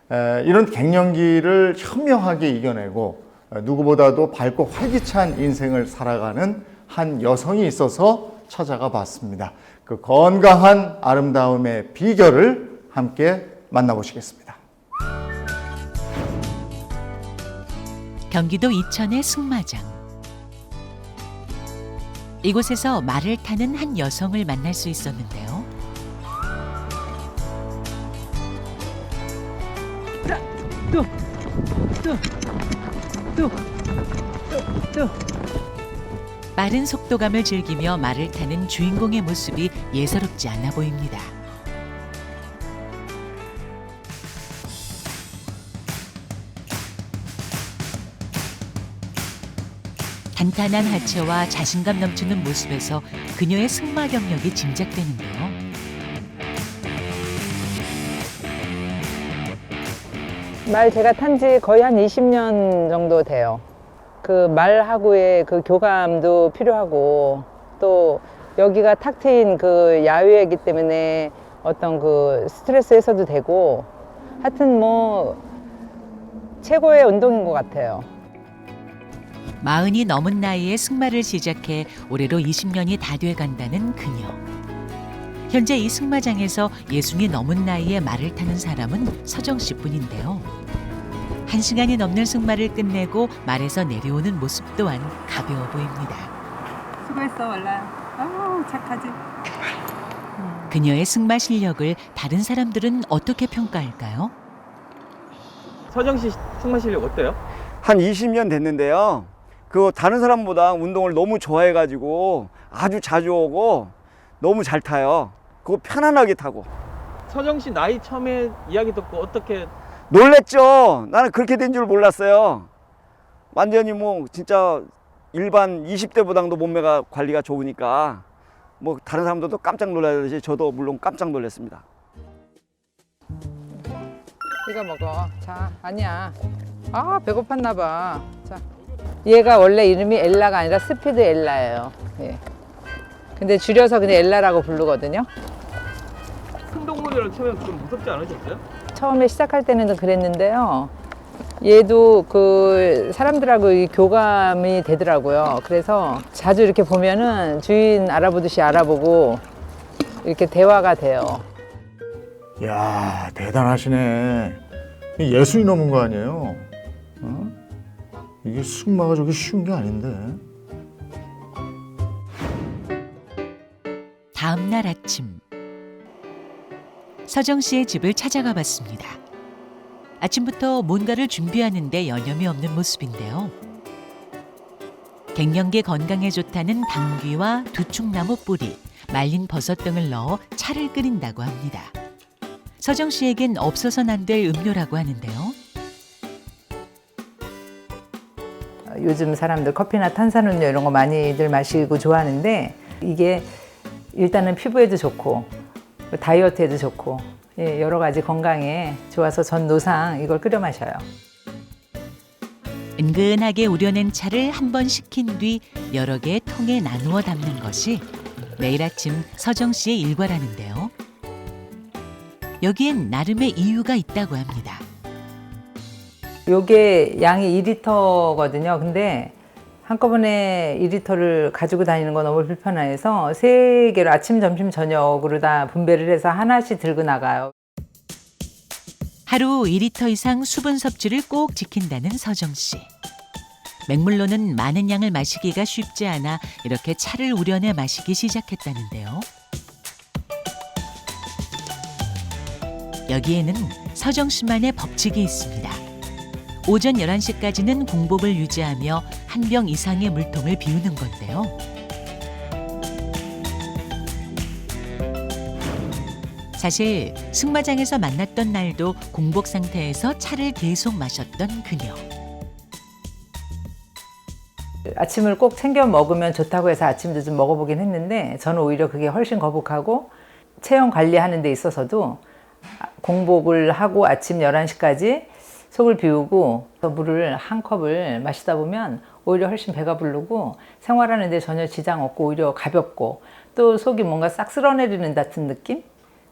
이런 갱년기를 현명하게 이겨내고 누구보다도 밝고 활기찬 인생을 살아가는 한 여성이 있어서 찾아가 봤습니다. 그 건강한 아름다움의 비결을 함께 만나보시겠습니다. 경기도 이천의 승마장. 이곳에서 말을 타는 한 여성을 만날 수 있었는데요. 빠른 속도감을 즐기며 말을 타는 주인공의 모습이 예사롭지 않아 보입니다. 단단한 하체와 자신감 넘치는 모습에서 그녀의 승마 경력이 짐작되는데요. 말 제가 탄 지 거의 한 20년 정도 돼요. 그 말하고의 그 교감도 필요하고 또 여기가 탁 트인 그 야외이기 때문에 어떤 그 스트레스 해소도 되고 하여튼 뭐 최고의 운동인 것 같아요. 40이 넘은 나이에 승마를 시작해 올해로 20년이 다 돼간다는 그녀. 현재 이 승마장에서 60이 넘은 나이에 말을 타는 사람은 서정 씨뿐인데요. 1시간이 넘는 승마를 끝내고 말에서 내려오는 모습 또한 가벼워 보입니다. 수고했어, 월라. 아우, 착하지. 그녀의 승마 실력을 다른 사람들은 어떻게 평가할까요? 서정 씨 승마 실력 어때요? 한 20년 됐는데요. 그 다른 사람보다 운동을 너무 좋아해가지고 아주 자주 오고 너무 잘 타요. 그거 편안하게 타고. 서정 씨 나이 처음에 이야기 듣고 어떻게 놀랬죠. 나는 그렇게 된 줄 몰랐어요. 완전히 뭐 진짜 일반 20대보다도 몸매가 관리가 좋으니까 뭐 다른 사람들도 깜짝 놀라듯이 저도 물론 깜짝 놀랐습니다. 이거 먹어. 자, 아니야. 아, 배고팠나 봐. 자. 얘가 원래 이름이 엘라가 아니라 스피드 엘라예요. 예. 근데 줄여서 그냥 엘라라고 부르거든요. 큰 동물이랑 처음에 좀 무섭지 않으셨어요? 처음에 시작할 때는 좀 그랬는데요. 얘도 그 사람들하고 이 교감이 되더라고요. 그래서 자주 이렇게 보면은 주인 알아보듯이 알아보고 이렇게 대화가 돼요. 이야, 대단하시네. 60이 넘은 거 아니에요? 어? 이게 승마가 저게 쉬운 게 아닌데. 다음 날 아침, 서정 씨의 집을 찾아가 봤습니다. 아침부터 뭔가를 준비하는데 여념이 없는 모습인데요. 갱년기 건강에 좋다는 당귀와 두축나무 뿌리, 말린 버섯 등을 넣어 차를 끓인다고 합니다. 서정 씨에겐 없어서는 안 될 음료라고 하는데요. 요즘 사람들 커피나 탄산음료 이런 거 많이들 마시고 좋아하는데 이게 일단은 피부에도 좋고 다이어트에도 좋고 여러 가지 건강에 좋아서 전 노상 이걸 끓여 마셔요. 은근하게 우려낸 차를 한 번 식힌 뒤 여러 개의 통에 나누어 담는 것이 매일 아침 서정 씨의 일과라는데요. 여기엔 나름의 이유가 있다고 합니다. 요게 양이 2리터거든요. 근데 한꺼번에 2리터를 가지고 다니는 건 너무 불편해서 3개로 아침, 점심, 저녁으로 다 분배를 해서 하나씩 들고 나가요. 하루 2리터 이상 수분 섭취를 꼭 지킨다는 서정 씨. 맹물로는 많은 양을 마시기가 쉽지 않아 이렇게 차를 우려내 마시기 시작했다는데요. 여기에는 서정 씨만의 법칙이 있습니다. 오전 11시까지는 공복을 유지하며 한 병 이상의 물통을 비우는 건데요. 사실 승마장에서 만났던 날도 공복 상태에서 차를 계속 마셨던 그녀. 아침을 꼭 챙겨 먹으면 좋다고 해서 아침도 좀 먹어보긴 했는데 저는 오히려 그게 훨씬 거북하고 체형 관리하는 데 있어서도 공복을 하고 아침 11시까지 속을 비우고 물을 한 컵을 마시다 보면 오히려 훨씬 배가 부르고 생활하는 데 전혀 지장 없고 오히려 가볍고 또 속이 뭔가 싹 쓸어내리는 같은 느낌?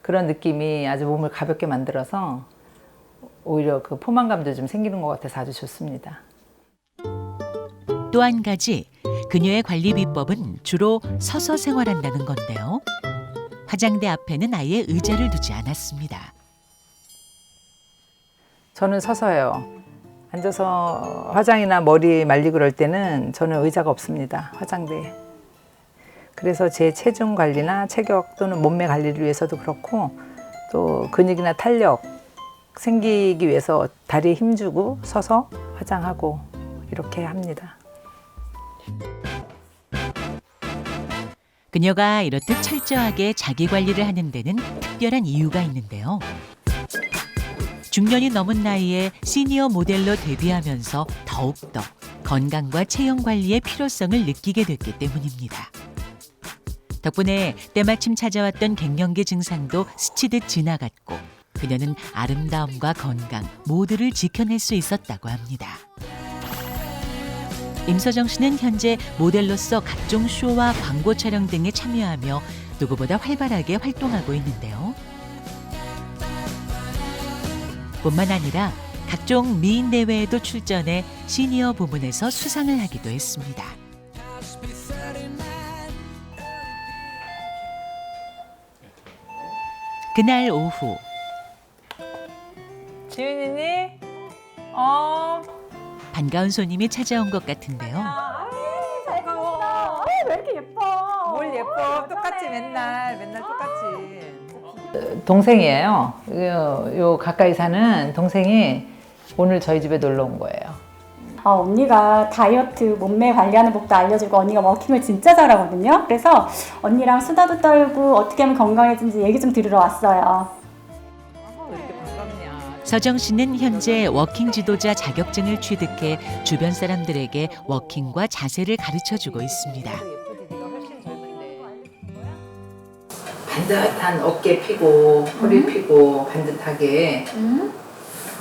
그런 느낌이 아주 몸을 가볍게 만들어서 오히려 그 포만감도 좀 생기는 것 같아서 아주 좋습니다. 또 한 가지 그녀의 관리 비법은 주로 서서 생활한다는 건데요. 화장대 앞에는 아예 의자를 두지 않았습니다. 저는 서서요. 앉아서 화장이나 머리 말리고 그럴 때는 저는 의자가 없습니다. 화장대에. 그래서 제 체중 관리나 체격 또는 몸매 관리를 위해서도 그렇고 또 근육이나 탄력 생기기 위해서 다리에 힘주고 서서 화장하고 이렇게 합니다. 그녀가 이렇듯 철저하게 자기 관리를 하는 데는 특별한 이유가 있는데요. 중년이 넘은 나이에 시니어 모델로 데뷔하면서 더욱더 건강과 체형 관리의 필요성을 느끼게 됐기 때문입니다. 덕분에 때마침 찾아왔던 갱년기 증상도 스치듯 지나갔고 그녀는 아름다움과 건강 모두를 지켜낼 수 있었다고 합니다. 임서정 씨는 현재 모델로서 각종 쇼와 광고 촬영 등에 참여하며 누구보다 활발하게 활동하고 있는데요. 뿐만 아니라 각종 미인 대회에도 출전해 시니어 부문에서 수상을 하기도 했습니다. 그날 오후 지윤이니? 반가운 손님이 찾아온 것 같은데요. 왜 이렇게 예뻐? 뭘 예뻐? 똑같지 맨날 똑같지. 동생이에요. 요 가까이 사는 동생이 오늘 저희 집에 놀러 온 거예요. 언니가 다이어트 몸매 관리하는 법도 알려주고 언니가 워킹을 진짜 잘하거든요. 그래서 언니랑 수다도 떨고 어떻게 하면 건강해지는지 얘기 좀 들으러 왔어요. 왜 이렇게 반갑냐. 서정 씨는 현재 워킹 지도자 자격증을 취득해 주변 사람들에게 워킹과 자세를 가르쳐주고 있습니다. 예쁘지? 네가 훨씬 젊은데. 반듯한 어깨 피고 허리 피고 반듯하게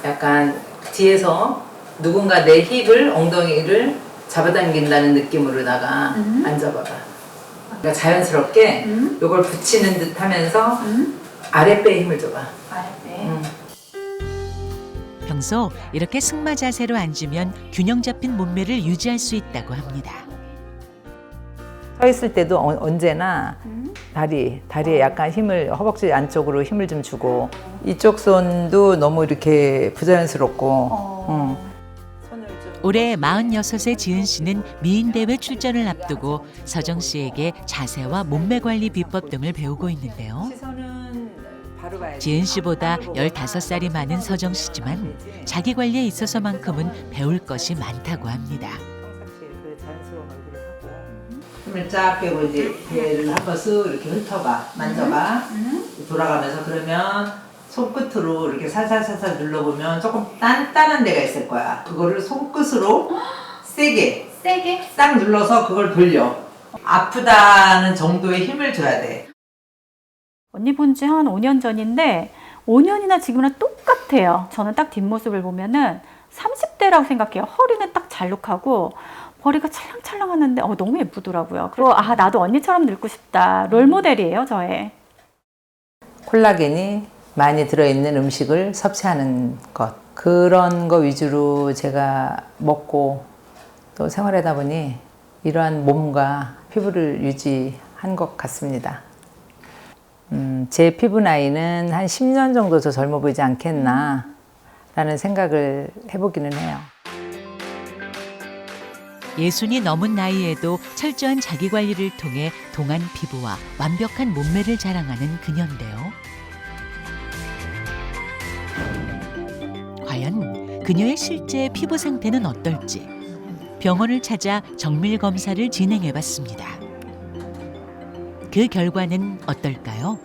약간 뒤에서 누군가 내 힙을 엉덩이를 잡아당긴다는 느낌으로다가 앉아봐봐. 그러니까 자연스럽게 이걸 붙이는 듯 하면서 아랫배에 힘을 줘봐. 평소 이렇게 승마 자세로 앉으면 균형 잡힌 몸매를 유지할 수 있다고 합니다. 서 있을 때도 언제나 다리에 약간 힘을 허벅지 안쪽으로 힘을 좀 주고 이쪽 손도 너무 이렇게 부자연스럽고 올해 46의 지은 씨는 미인대회 출전을 앞두고 서정 씨에게 자세와 몸매 관리 비법 등을 배우고 있는데요. 시선은 바로 봐야지. 지은 씨보다 15살이 많은 서정 씨지만 자기 관리에 있어서만큼은 배울 것이 많다고 합니다. 평상시에 그 자연스러운 얼굴을 하고 힘을 쫙 빼고 이제 배를 한번 쓱 이렇게 훑어봐. 만져봐. 돌아가면서 그러면 손끝으로 이렇게 살살살살 눌러보면 조금 단단한 데가 있을 거야. 그거를 손끝으로 세게 딱 눌러서 그걸 돌려. 아프다는 정도의 힘을 줘야 돼. 언니 본 지 한 5년 전인데 5년이나 지금이랑 똑같아요. 저는 딱 뒷모습을 보면은 30대라고 생각해요. 허리는 딱 잘록하고 머리가 찰랑찰랑하는데 너무 예쁘더라고요. 그리고 나도 언니처럼 늙고 싶다. 롤모델이에요, 저의. 콜라겐이 많이 들어있는 음식을 섭취하는 것. 그런 거 위주로 제가 먹고 또 생활하다 보니 이러한 몸과 피부를 유지한 것 같습니다. 제 피부 나이는 한 10년 정도 더 젊어 보이지 않겠나 라는 생각을 해보기는 해요. 60이 넘은 나이에도 철저한 자기 관리를 통해 동안 피부와 완벽한 몸매를 자랑하는 그녀인데요. 과연 그녀의 실제 피부 상태는 어떨지 병원을 찾아 정밀 검사를 진행해봤습니다. 그 결과는 어떨까요?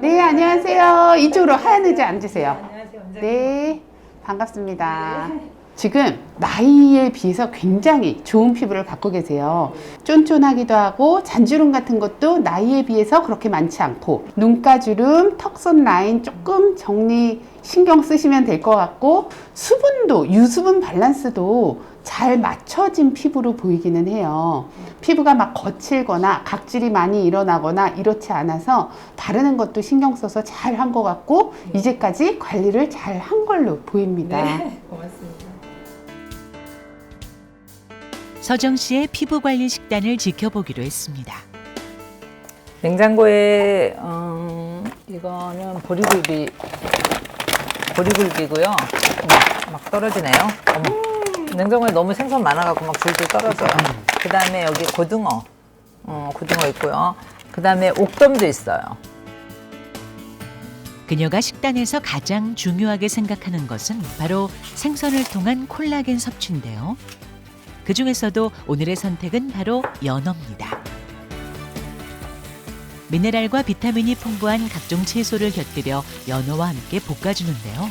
네, 안녕하세요. 이쪽으로 하얀 의자 앉으세요. 네, 반갑습니다. 지금 나이에 비해서 굉장히 좋은 피부를 갖고 계세요. 쫀쫀하기도 하고 잔주름 같은 것도 나이에 비해서 그렇게 많지 않고 눈가주름, 턱선 라인 조금 정리 신경 쓰시면 될 것 같고 수분도 유수분 밸런스도 잘 맞춰진 피부로 보이기는 해요. 피부가 막 거칠거나 각질이 많이 일어나거나 이렇지 않아서 바르는 것도 신경 써서 잘 한 것 같고 이제까지 관리를 잘 한 걸로 보입니다. 고맙습니다. 서정 씨의 피부 관리 식단을 지켜보기로 했습니다. 냉장고에 이거는 보리굴비고요. 막 떨어지네요. 어머. 냉장고에 너무 생선 많아갖고 막 줄줄 떨어져요. 그 다음에 여기 고등어 있고요. 그 다음에 옥돔도 있어요. 그녀가 식단에서 가장 중요하게 생각하는 것은 바로 생선을 통한 콜라겐 섭취인데요. 그 중에서도 오늘의 선택은 바로 연어입니다. 미네랄과 비타민이 풍부한 각종 채소를 곁들여 연어와 함께 볶아주는데요.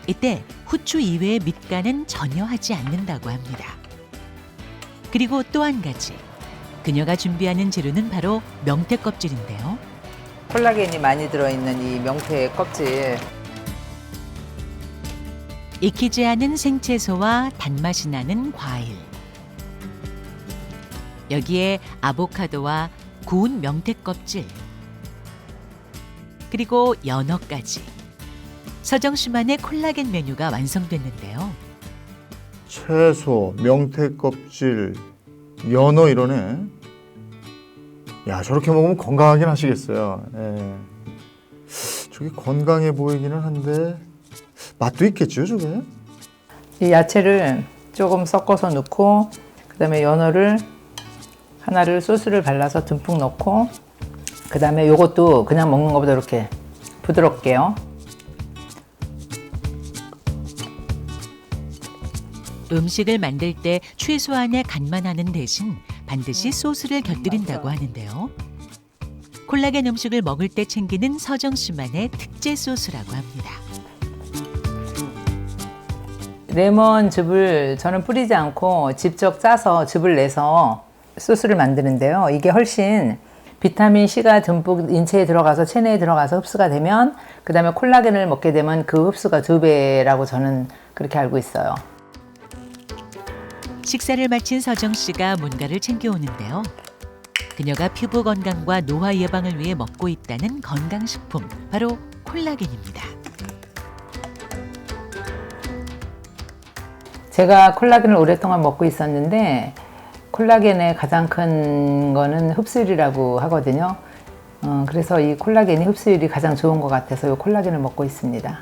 이때 후추 이외의 밑간은 전혀 하지 않는다고 합니다. 그리고 또 한 가지, 그녀가 준비하는 재료는 바로 명태 껍질인데요. 콜라겐이 많이 들어있는 이 명태 껍질. 익히지 않은 생채소와 단맛이 나는 과일. 여기에 아보카도와 구운 명태 껍질. 그리고 연어까지. 서정 씨만의 콜라겐 메뉴가 완성됐는데요. 채소, 명태 껍질, 연어 이러네. 야, 저렇게 먹으면 건강하긴 하시겠어요. 예. 저게 건강해 보이기는 한데 맛도 있겠죠, 저게? 이 야채를 조금 섞어서 넣고 그다음에 연어를 하나를 소스를 발라서 듬뿍 넣고 그다음에 요것도 그냥 먹는 것보다 이렇게 부드럽게요. 음식을 만들 때 최소한의 간만 하는 대신 반드시 소스를 곁들인다고 하는데요. 콜라겐 음식을 먹을 때 챙기는 서정 씨만의 특제 소스라고 합니다. 레몬즙을 저는 뿌리지 않고 직접 짜서 즙을 내서 소스를 만드는데요. 이게 훨씬 비타민 C가 듬뿍 인체에 들어가서 체내에 들어가서 흡수가 되면 그 다음에 콜라겐을 먹게 되면 그 흡수가 2배라고 저는 그렇게 알고 있어요. 식사를 마친 서정 씨가 뭔가를 챙겨오는데요. 그녀가 피부 건강과 노화 예방을 위해 먹고 있다는 건강식품, 바로 콜라겐입니다. 제가 콜라겐을 오랫동안 먹고 있었는데 콜라겐의 가장 큰 거는 흡수율이라고 하거든요. 그래서 이 콜라겐이 흡수율이 가장 좋은 것 같아서 이 콜라겐을 먹고 있습니다.